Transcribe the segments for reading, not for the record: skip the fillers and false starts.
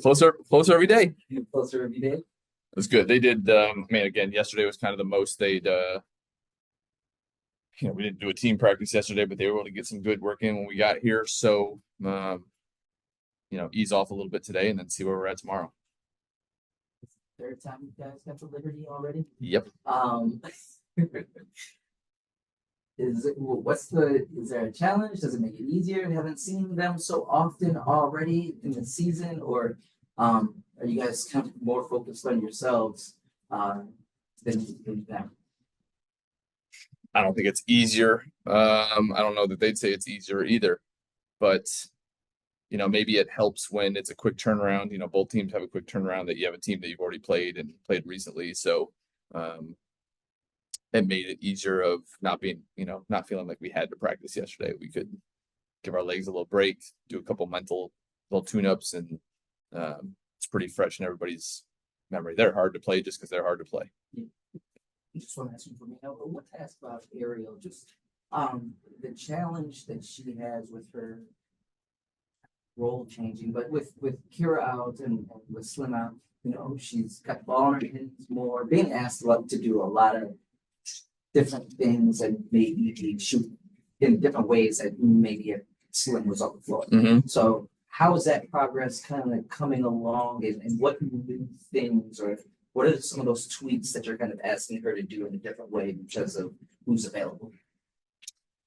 Closer every day. Closer every day. It was good. They did, man, again, yesterday was kind of the most they'd, we didn't do a team practice yesterday, but they were able to get some good work in when we got here. So, ease off a little bit today and then see where we're at tomorrow. Third time you guys got to Liberty already? Yep. Is there a challenge? Does it make it easier? You haven't seen them so often already in the season, or are you guys kind of more focused on yourselves than them? I don't think it's easier. I don't know that they'd say it's easier either, but maybe it helps when it's a quick turnaround. Both teams have a quick turnaround that you have a team that you've already played and played recently. So it made it easier of not feeling like we had to practice yesterday. We could give our legs a little break, do a couple mental little tune-ups, and it's pretty fresh in everybody's memory. They're hard to play just because they're hard to play. Just want to ask you for me. I want to ask about Ariel, just the challenge that she has with her role changing, but with Kira out and with Slim out, she's got the ball in her hands more, being asked to do a lot of different things and maybe shoot in different ways that maybe if Slim was on the floor. Mm-hmm. So how is that progress kind of coming along, and what new things, or what are some of those tweaks that you're kind of asking her to do in a different way because of who's available?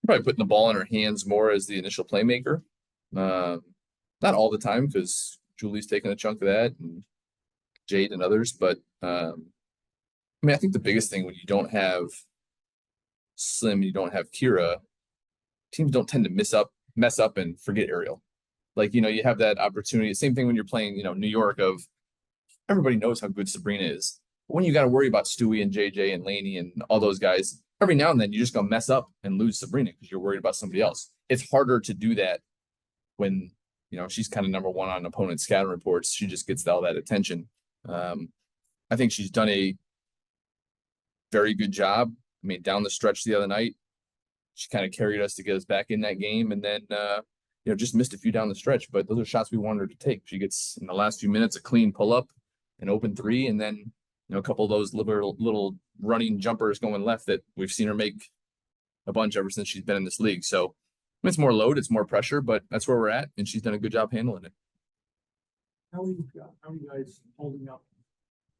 Probably putting the ball in her hands more as the initial playmaker. Not all the time, because Julie's taking a chunk of that, and Jade and others. But I think the biggest thing when you don't have Slim, you don't have Kira, teams don't tend to mess up and forget Ariel. Like, you have that opportunity. Same thing when you're playing, New York, of everybody knows how good Sabrina is. But when you got to worry about Stewie and JJ and Lainey and all those guys, every now and then you're just going to mess up and lose Sabrina because you're worried about somebody else. It's harder to do that when, she's kind of number one on opponent scouting reports. She just gets all that attention. I think she's done a very good job. Down the stretch the other night, she kind of carried us to get us back in that game, and then just missed a few down the stretch. But those are shots we wanted her to take. She gets, in the last few minutes, a clean pull up, an open three, and then a couple of those little running jumpers going left that we've seen her make a bunch ever since she's been in this league. So it's more load, it's more pressure, but that's where we're at, and she's done a good job handling it. How are you guys holding up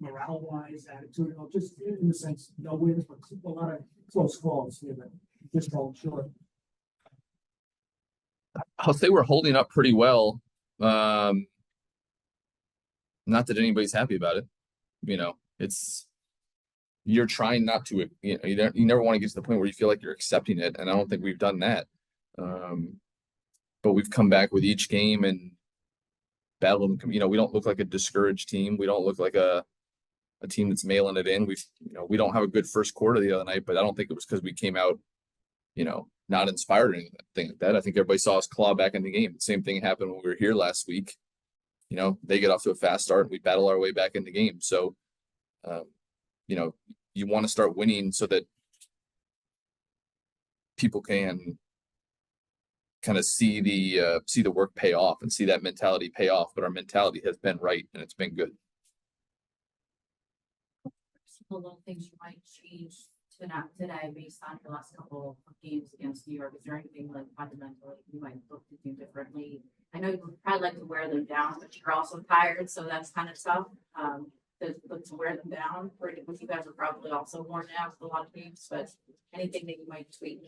morale-wise, attitude, just in the sense, no wins, but a lot of close calls here that just falling short? I'll say we're holding up pretty well. Not that anybody's happy about it. It's, you're trying not to, you never want to get to the point where you feel like you're accepting it, and I don't think we've done that. But we've come back with each game and battled them. We don't look like a discouraged team. We don't look like a team that's mailing it in. We don't have a good first quarter the other night, but I don't think it was because we came out, not inspired or anything like that. I think everybody saw us claw back in the game. The same thing happened when we were here last week. They get off to a fast start and we battle our way back in the game. So, you want to start winning so that people can kind of see the work pay off and see that mentality pay off. But our mentality has been right, and it's been good. Some little things you might change today based on your last couple of games against New York. Is there anything like fundamentally you might look to do differently? I know you would probably like to wear them down, but you're also tired, so that's kind of tough. To wear them down, because you guys are probably also worn out with a lot of games. But anything that you might tweak?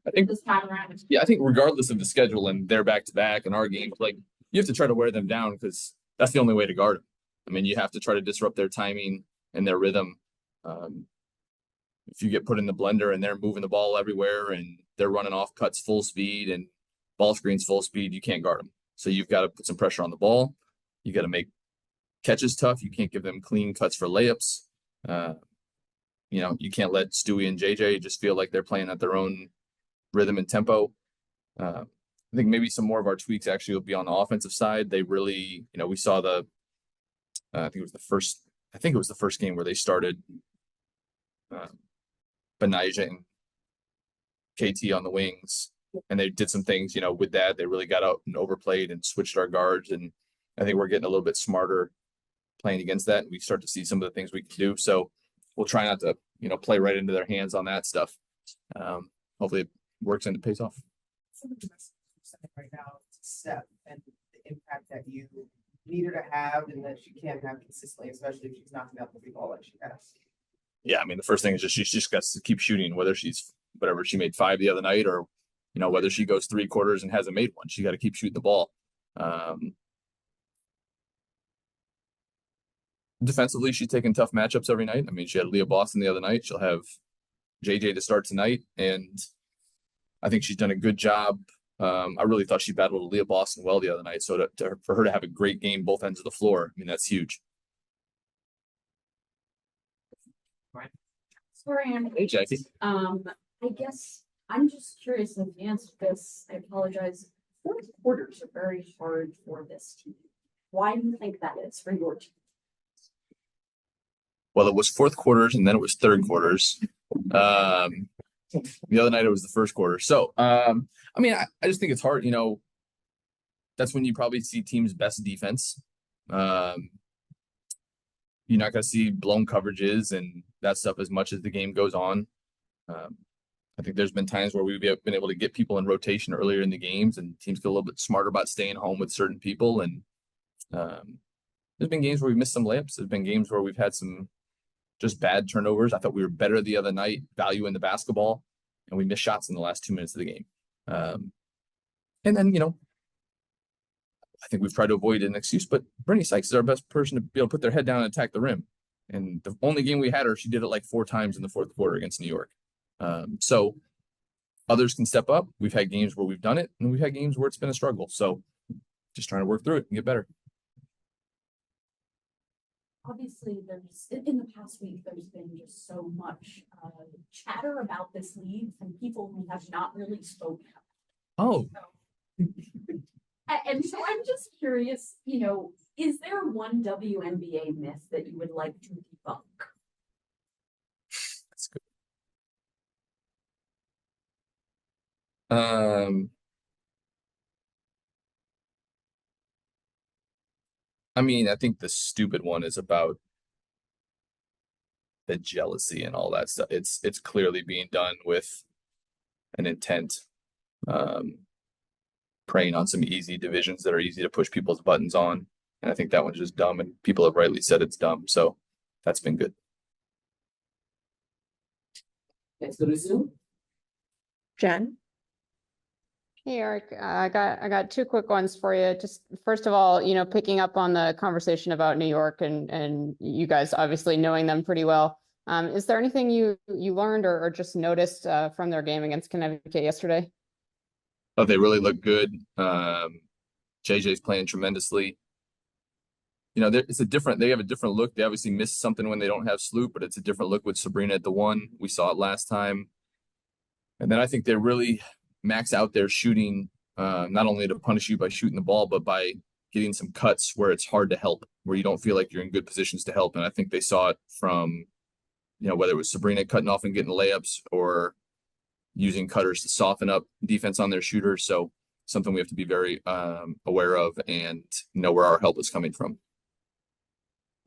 I think this time around. Yeah, I think regardless of the schedule and their back-to-back and our games, like, you have to try to wear them down because that's the only way to guard them. You have to try to disrupt their timing and their rhythm. If you get put in the blender and they're moving the ball everywhere and they're running off cuts full speed and ball screens full speed, you can't guard them. So you've got to put some pressure on the ball. You got to make catches tough. You can't give them clean cuts for layups. You can't let Stewie and JJ just feel like they're playing at their own rhythm and tempo. I think maybe some more of our tweaks actually will be on the offensive side. They really, we saw I think it was the first game where they started Benijah and KT on the wings, and they did some things, with that. They really got out and overplayed and switched our guards, and I think we're getting a little bit smarter playing against that, and we start to see some of the things we can do. So we'll try not to, play right into their hands on that stuff. Hopefully it works and it pays off. Some of the messages right now to Steph and the impact that you need her to have and that she can't have consistently, especially if she's knocking out the free ball like she has. Yeah, I mean, the first thing is she's just got to keep shooting, whether whatever she made 5 the other night, or whether she goes 3 quarters and hasn't made one. She got to keep shooting the ball. Defensively, she's taking tough matchups every night. I mean, she had Leah Boston the other night. She'll have JJ to start tonight, and I think she's done a good job. I really thought she battled Leah Boston well the other night. So for her to have a great game both ends of the floor, I mean, that's huge. Sorry, Hey, Jackie. I guess I'm just curious if you answered this. I apologize. Fourth quarters are very hard for this team. Why do you think that is for your team? Well, it was fourth quarters and then it was third quarters. The other night it was the first quarter. So, I mean, I just think it's hard, that's when you probably see teams' best defense. You're not going to see blown coverages and that stuff as much as the game goes on. I think there's been times where we've been able to get people in rotation earlier in the games, and teams get a little bit smarter about staying home with certain people. And there's been games where we've missed some layups. There's been games where we've had some just bad turnovers. I thought we were better the other night, value in the basketball, and we missed shots in the last 2 minutes of the game. And then, I think we've tried to avoid an excuse, but Brittany Sykes is our best person to be able to put their head down and attack the rim. And the only game we had her, she did it like 4 times in the fourth quarter against New York. So others can step up. We've had games where we've done it, and we've had games where it's been a struggle. So just trying to work through it and get better. Obviously, there's in the past week, there's been just so much chatter about this league from people who have not really spoken. Oh, And so I'm just curious, is there one WNBA myth that you would like to debunk? that's good. I mean, I think the stupid one is about the jealousy and all that stuff. It's clearly being done with an intent, preying on some easy divisions that are easy to push people's buttons on. And I think that one's just dumb, and people have rightly said it's dumb. So that's been good. Let's go to Zoom. Jen? Hey, Eric, I got 2 quick ones for you. Just first of all, picking up on the conversation about New York and you guys obviously knowing them pretty well. Is there anything you learned or just noticed from their game against Connecticut yesterday? Oh, they really look good. JJ's playing tremendously. They have a different look. They obviously missed something when they don't have Sloop, but it's a different look with Sabrina at the 1. We saw it last time. And then I think they really max out their shooting, not only to punish you by shooting the ball, but by getting some cuts where it's hard to help, where you don't feel like you're in good positions to help. And I think they saw it from, whether it was Sabrina cutting off and getting layups or using cutters to soften up defense on their shooters. So something we have to be very aware of and know where our help is coming from.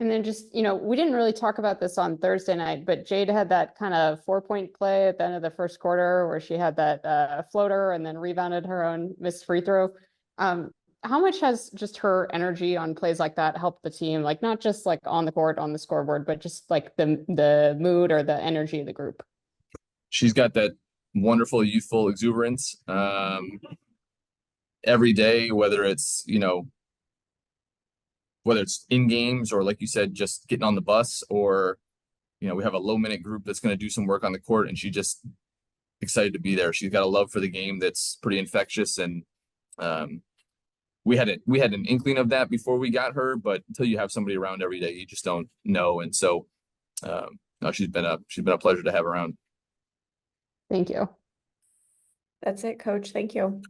And then just, we didn't really talk about this on Thursday night, but Jade had that kind of 4-point play at the end of the first quarter where she had that floater and then rebounded her own missed free throw. How much has just her energy on plays like that helped the team? Like not just like on the court, on the scoreboard, but just like the mood or the energy of the group. She's got that wonderful youthful exuberance every day, whether it's in games or like you said, just getting on the bus, or we have a low minute group that's going to do some work on the court, and she's just excited to be there. She's got a love for the game that's pretty infectious, and we had an inkling of that before we got her, but until you have somebody around every day, you just don't know. And so no, she's been a pleasure to have around. Thank you. That's it, Coach. Thank you.